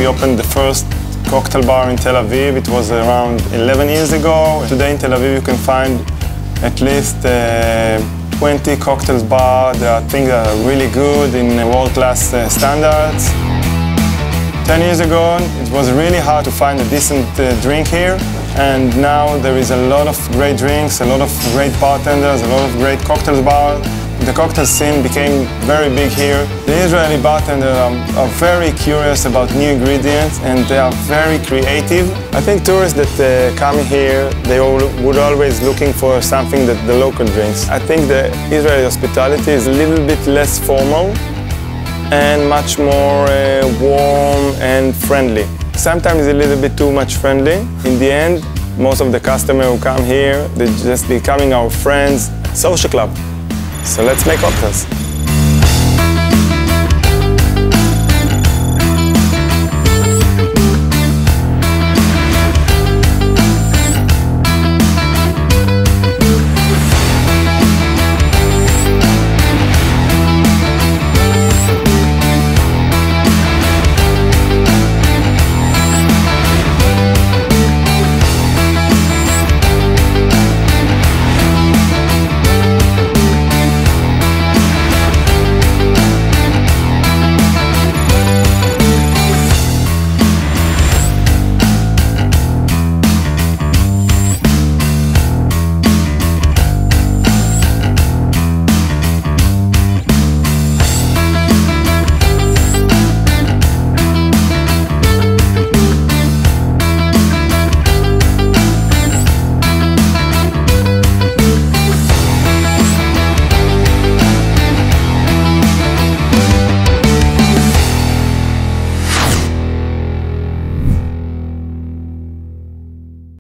We opened the first cocktail bar in Tel Aviv. It was around 11 years ago. Today in Tel Aviv you can find at least 20 cocktails bars. There are things that are really good in world-class standards. 10 years ago it was really hard to find a decent drink here, and now there is a lot of great drinks, a lot of great bartenders, a lot of great cocktail bars. The cocktail scene became very big here. The Israeli bartenders are very curious about new ingredients and they are very creative. I think tourists that come here, they would always looking for something that the local drinks. I think the Israeli hospitality is a little bit less formal and much more warm and friendly. Sometimes a little bit too much friendly. In the end, most of the customers who come here, they're just becoming our friends. Social club. So let's make cocktails.